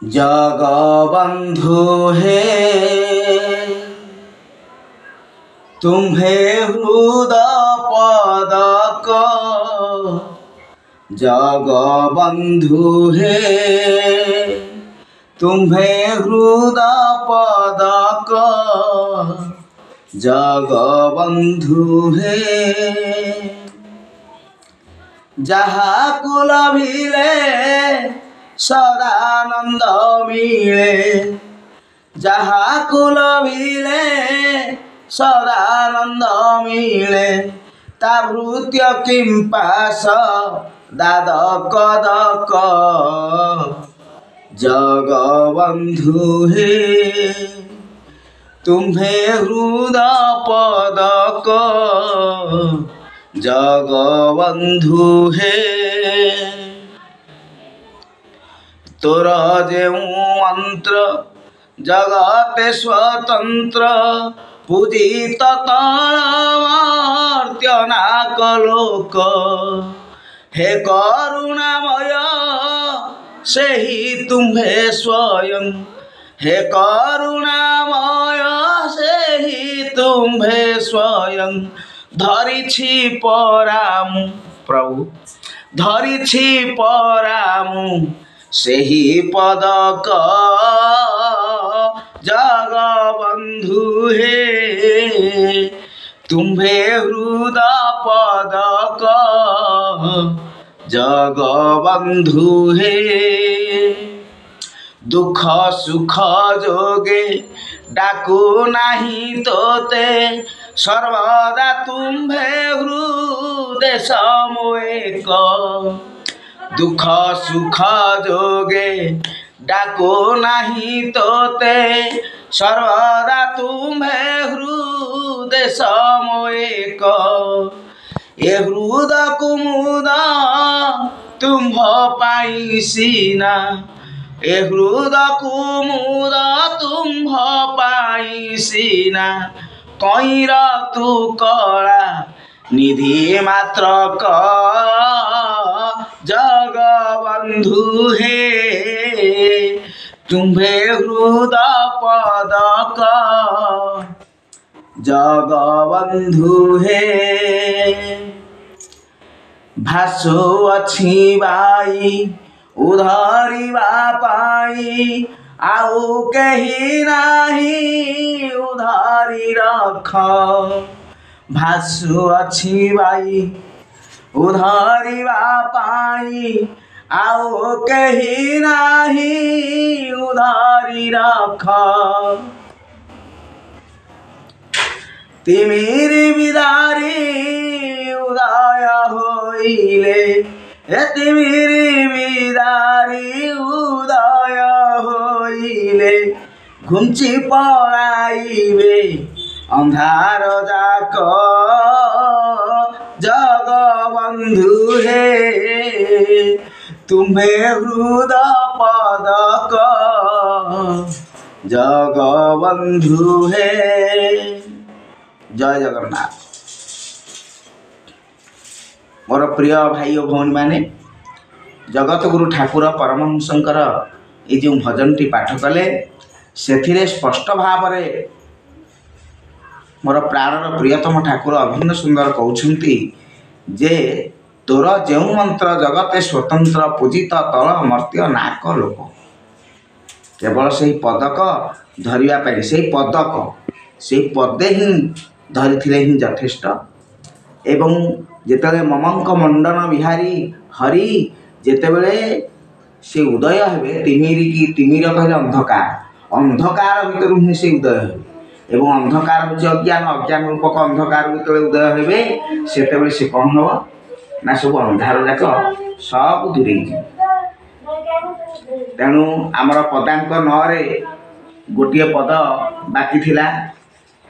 जगबंधु हे तुम्हे हृदय पदक जगबंधु हे तुम्हे हृदय पदक जगबंधु हे जहा कुल भिले सदानंद मिले जहा कुल भिले सदानंद मिले ता भृत्य किंपास दादक दक जगबंधु हे तुम्हे हृदय पदक जगबंधु हे तोर जेउ मंत्र जगते स्वतंत्र पूजित तलमर्त्य नाकलोक हे करुणामय सेही तुम्हे स्वयं हे करुणामय सेही तुम्हे स्वयं धरिछि परामु प्रभु धरिछि परामु सेही पदक जगबंधु हे तुम्हे हृदय पदक जगबंधु हे दुख सुख जोगे डाकू नाही तोते सर्वदा तुम्हे हृदय समोएक दुख सुख जोगे डाको नहीं तोते सर्वदा तुम्हे हृदय समोएक ए हृदय कुमुद तुम्ह पाई सीना ए हृदय कुमुद तुम्ह पाई सीना कईर तू कला निधि मात्र क जगबंधु हे तुम्हे हृदय पदक जगबंधु हे भासु अछि बाई उधरिबा पाई आउ केही नाही उधारी रख भासु अछि बाई उधारिबा पाई आउ केही नाही उधारी रख तिमिरी बिदारी उदय होइले हे तिमिरी बिदारी उदय होइले घुंची पलाइबे अंधार जाक जगबंधु हे तुम्हे हृदय पदक जगबंधु हे जय जगन्नाथ। मोर प्रिय भाई और भौणी माने जगत गुरु ठाकुर परमहंसंकर ये जो भजन टी पाठ कले से स्पष्ट भाव में मोर प्राणर प्रियतम ठाकुर अभिन्न सुंदर कहते जे तोर जो मंत्र जगते स्वतंत्र पूजित तल मर्त्य नाक लोक केवल से पदक धरवाई से पदक से पदे ही धरी ही यथेष्ट एवं जेतेबेले ममंक मंडन बिहारी हरि जेतेबेले से उदय हेबे तिमिरी की तिमिर कहले अंधकार अंधकार भितर ही से उदय हेबे एवं अंधकार होची अज्ञान अज्ञान रूपक अंधकार भितर उदय हेबे सेतेबेले से कौन हो ना सब अंधार जाक सब दूरे तेणु आमर पदांक नरे गोटे पद बाकी थिला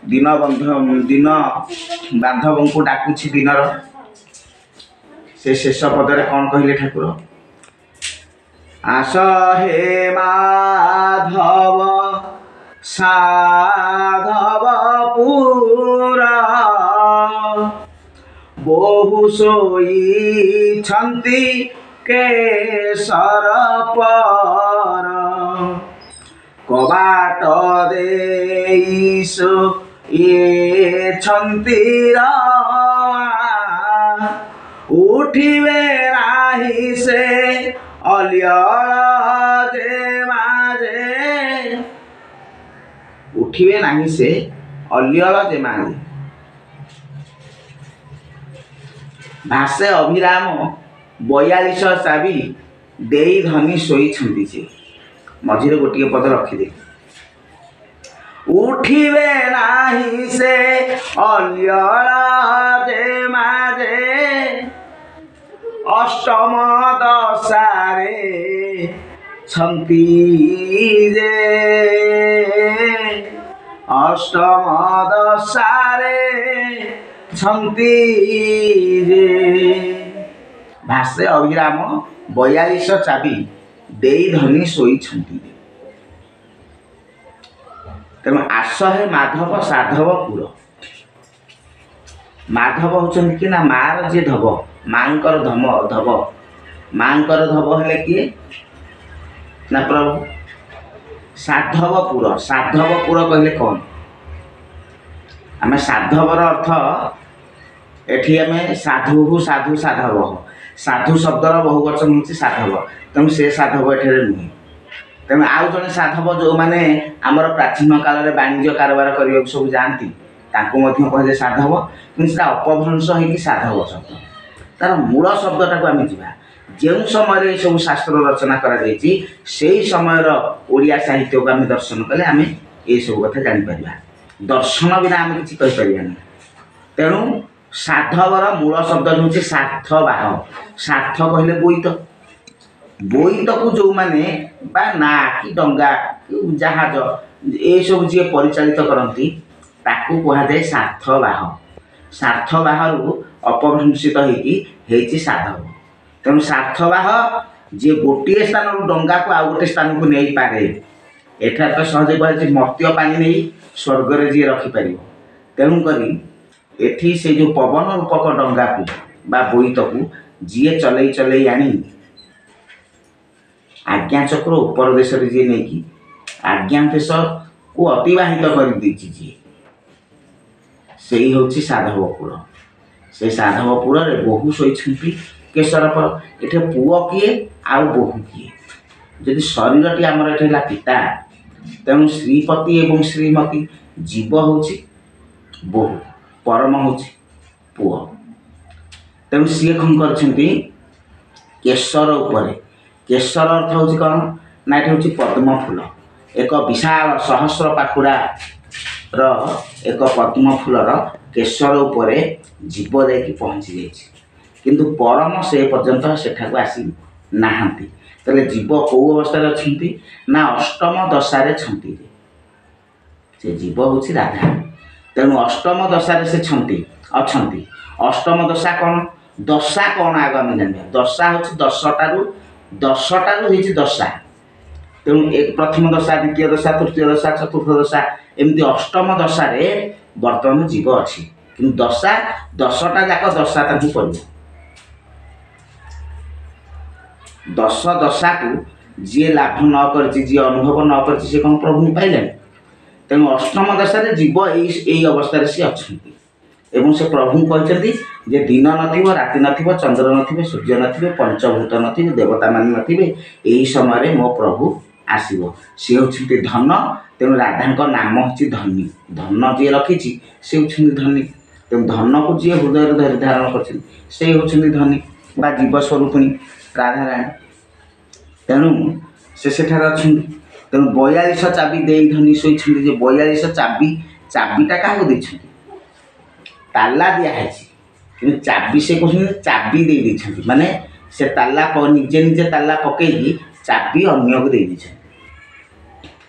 दिन बांधव को डाकुछि दिनर से शेष पदरे कौन कहले ठाकुर आस हे माधव साधव पूरा बहु सोई छंती केशर पर କବାଟ ଦେଇ ଶୋଇଛନ୍ତି ଉଠିବେ ନାହିଁ ସେ ଅଲିଅଳ ଯେ ମାରେ ଉଠିବେ ନାହିଁ ସେ ଅଲିଅଳ ଯେ ମାରେ। ଭାଷେ ଅଭିରାମ 42 ଚାବି ଦେଇ ଧନି ଶୋଇଛନ୍ତି ଯେ। ମଝିରେ ଗୋଟିଏ ପଦ ରଖିଦେଲି। ଉଠିବେ ନାହିଁ ସେ ଅଲିଅଳ ଯେ ମାରେ ଅଷ୍ଟମ ଦଶାରେ ଛନ୍ତି ଯେ ଅଷ୍ଟମ ଦଶାରେ ଛନ୍ତି ଯେ। ଭାଷେ ଅଭିରାମ 42 ଚାବି ଦେଇ ଧନି ଶୋଇଛନ୍ତି। ତେଣୁ ଆସ ହେ ମାଧବ ସାଧବପୁର। ମାଧବ ହେଉଛନ୍ତି କି ନା ମାର ଯିଏ ଧବ, ମାଙ୍କର ଧବ। ମାଙ୍କର ଧବ ହେଲେ କିଏ ନା ପ୍ରଭୁ। ସାଧବପୁର। ସାଧବପୁର କହିଲେ କ'ଣ? ଆମେ ସାଧବର ଅର୍ଥ ଏଠି ଆମେ ସାଧୁ ସାଧୁ ସାଧବ। ସାଧୁ ଶବ୍ଦର ବହୁବଚନ ହେଉଛି ସାଧବ। ତେଣୁ ସେ ସାଧବ ଏଠାରେ ନୁହେଁ। ତେଣୁ ଆଉ ଜଣେ ସାଧବ ଯେଉଁମାନେ ଆମର ପ୍ରାଚୀନ କାଳରେ ବାଣିଜ୍ୟ କାରବାର କରିବାକୁ ସବୁ ଯାଆନ୍ତି ତାଙ୍କୁ ମଧ୍ୟ କୁହାଯାଏ ସାଧବ। କିନ୍ତୁ ସେଟା ଅପଭ୍ରଂଶ ହେଇକି ସାଧବ ଶବ୍ଦ। ତାର ମୂଳ ଶବ୍ଦଟାକୁ ଆମେ ଯିବା। ଯେଉଁ ସମୟରେ ଏସବୁ ଶାସ୍ତ୍ର ରଚନା କରାଯାଇଛି ସେହି ସମୟର ଓଡ଼ିଆ ସାହିତ୍ୟକୁ ଆମେ ଦର୍ଶନ କଲେ ଆମେ ଏସବୁ କଥା ଜାଣିପାରିବା। ଦର୍ଶନ ବିନା ଆମେ କିଛି କହିପାରିବାନି। ତେଣୁ ସାଧବର ମୂଳ ଶବ୍ଦ ହେଉଛି ସାର୍ଥବାହ। ସାର୍ଥ କହିଲେ ବୋଇତ। ବୋଇତକୁ ଯେଉଁମାନେ ବା ନା କି ଡଙ୍ଗା କି ଜାହାଜ ଏସବୁ ଯିଏ ପରିଚାଳିତ କରନ୍ତି ତାକୁ କୁହାଯାଏ ସାର୍ଥବାହ। ସାର୍ଥବାହରୁ ଅପଭ୍ରଂଶିତ ହେଇଛି ସାଧବ। ତେଣୁ ସାର୍ଥବାହ ଯିଏ ଗୋଟିଏ ସ୍ଥାନରୁ ଡଙ୍ଗାକୁ ଆଉ ଗୋଟିଏ ସ୍ଥାନକୁ ନେଇପାରେ। ଏଠାରେ ତ ସହଜେ କୁହାଯାଇଛି ମର୍ତ୍ତ୍ୟ ପାଣି ନେଇ ସ୍ୱର୍ଗରେ ଯିଏ ରଖିପାରିବ। ତେଣୁକରି ଏଠି ସେ ଯେଉଁ ପବନ ରୂପକ ଡଙ୍ଗାକୁ ବା ବୋଇତକୁ ଯିଏ ଚଲେଇ ଆଣି ଆଜ୍ଞା ଚକ୍ର ଉପର ଦେଶରେ ଯିଏ ନେଇକି ଆଜ୍ଞା ଦେଶକୁ ଅତିବାହିତ କରିଦେଇଛି ଯିଏ, ସେଇ ହେଉଛି ସାଧବପୁର। ସେ ସାଧବପୁରରେ ବୋହୂ ଶୋଇଛନ୍ତି କେଶରଫଳ। ଏଠି ପୁଅ କିଏ ଆଉ ବୋହୂ କିଏ? ଯଦି ଶରୀରଟି ଆମର ଏଠି ହେଲା ପିତା, ତେଣୁ ଶ୍ରୀପତି ଏବଂ ଶ୍ରୀମତୀ। ଜୀବ ହେଉଛି ବୋହୂ, ପରମ ହେଉଛି ପୁଅ। ତେଣୁ ସିଏ କ'ଣ କରିଛନ୍ତି କେଶର ଉପରେ। କେଶର ଅର୍ଥ ହେଉଛି କ'ଣ ନା ଏଠି ହେଉଛି ପଦ୍ମ ଫୁଲ। ଏକ ବିଶାଳ ସହସ୍ର ପାଖୁଡ଼ାର ଏକ ପଦ୍ମ ଫୁଲର କେଶର ଉପରେ ଜୀବ ଯାଇକି ପହଞ୍ଚି ଯାଇଛି। କିନ୍ତୁ ପରମ ସେ ପର୍ଯ୍ୟନ୍ତ ସେଠାକୁ ଆସି ନାହାନ୍ତି। ତାହେଲେ ଜୀବ କେଉଁ ଅବସ୍ଥାରେ ଅଛନ୍ତି ନା ଅଷ୍ଟମ ଦଶାରେ ଛନ୍ତି। ସେ ଜୀବ ହେଉଛି ରାଧା। ତେଣୁ ଅଷ୍ଟମ ଦଶାରେ ସେ ଅଛନ୍ତି। ଅଷ୍ଟମ ଦଶା କ'ଣ? ଦଶା କ'ଣ ଆଗ ଆମେ ଜାଣିବା। ଦଶା ହେଉଛି ଦଶଟାରୁ ହେଇଛି ଦଶା। ତେଣୁ ପ୍ରଥମ ଦଶା, ଦ୍ୱିତୀୟ ଦଶା, ତୃତୀୟ ଦଶା, ଚତୁର୍ଥ ଦଶା, ଏମିତି ଅଷ୍ଟମ ଦଶାରେ ବର୍ତ୍ତମାନ ଜୀବ ଅଛି। କିନ୍ତୁ ଦଶଟା ଯାକ ଦଶା ତାକୁ ପଡ଼ିବ। ଦଶ ଦଶାକୁ ଯିଏ ଲାଭ ନ କରିଛି, ଯିଏ ଅନୁଭବ ନ କରିଛି, ସେ କ'ଣ ପ୍ରଭୁଙ୍କୁ ପାଇଲାଣି? ତେଣୁ ଅଷ୍ଟମ ଦଶାରେ ଜୀବ ଏଇ ଅବସ୍ଥାରେ ସିଏ ଅଛନ୍ତି। ଏବଂ ସେ ପ୍ରଭୁଙ୍କୁ କହିଛନ୍ତି ଯେ ଦିନ ନଥିବ, ରାତି ନଥିବ, ଚନ୍ଦ୍ର ନଥିବେ, ସୂର୍ଯ୍ୟ ନଥିବେ, ପଞ୍ଚଭୂତ ନଥିବେ, ଦେବତାମାନେ ନଥିବେ, ଏହି ସମୟରେ ମୋ ପ୍ରଭୁ ଆସିବ। ସେ ହେଉଛନ୍ତି ଧନ। ତେଣୁ ରାଧାଙ୍କ ନାମ ହେଉଛି ଧନୀ। ଧନ ଯିଏ ରଖିଛି ସେ ହେଉଛନ୍ତି ଧନୀ। ତେଣୁ ଧନକୁ ଯିଏ ହୃଦୟରେ ଧାରଣ କରିଛନ୍ତି ସେ ହେଉଛନ୍ତି ଧନୀ ବା ଜୀବ ସ୍ୱରୂପିଣୀ ରାଧାରାଣୀ। ତେଣୁ ସେ ସେଠାରେ ଅଛନ୍ତି। ତେଣୁ 42 ଚାବି ଦେଇ ଧନି ଶୋଇଛନ୍ତି। ଯେ 42 ଚାବିଟା କାହାକୁ ଦେଇଛନ୍ତି? ତାଲା ଦିଆହେଇଛି, କିନ୍ତୁ ଚାବି ସେ କହୁଛନ୍ତି ଚାବି ଦେଇଛନ୍ତି। ମାନେ ସେ ତାଲା ନିଜେ ତାଲା ପକେଇକି ଚାବି ଅନ୍ୟକୁ ଦେଇଛନ୍ତି।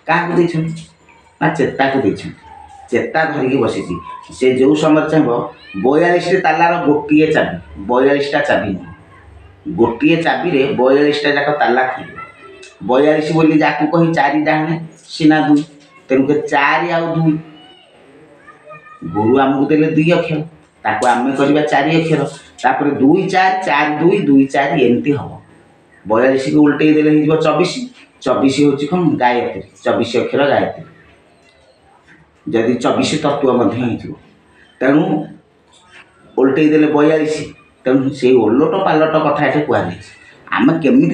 କାହାକୁ ଦେଇଛନ୍ତି ନା ଚେତାକୁ ଦେଇଛନ୍ତି। ଚେତା ଧରିକି ବସିଛି। ସେ ଯେଉଁ ସମୟରେ ଚାହିଁବ 42ଟି ତାଲାର ଗୋଟିଏ ଚାବି, 42ଟା ଚାବି ନୁହେଁ, ଗୋଟିଏ ଚାବିରେ 42ଟା ଯାକ ତାଲା ଖୋଲିବ। 42 ବୋଲି ଯାକୁ କହି 4 ଡାହାଣେ ସିନା 2, ତେଣୁକରି 4 ଆଉ 2। ଗୁରୁ ଆମକୁ ଦେଲେ 2 ଅକ୍ଷର, ତାକୁ ଆମେ କରିବା 4 ଅକ୍ଷର। ତାପରେ 2 4 4 2 2 4 ଏମିତି ହେବ। 42କୁ ଉଲଟେଇ ଦେଲେ ହେଇଯିବ 24। 24 ହେଉଛି କ'ଣ ଗାୟତ୍ରୀ, 24 ଅକ୍ଷର ଗାୟତ୍ରୀ, ଯଦି 24 ତତ୍ତ୍ୱ ମଧ୍ୟ ହେଇଥିବ। ତେଣୁ ଓଲଟେଇ ଦେଲେ 42। ତେଣୁ ସେଇ ଓଲଟ ପାଲଟ କଥା ଏଠି କୁହାଯାଇଛି। ଆମେ କେମିତି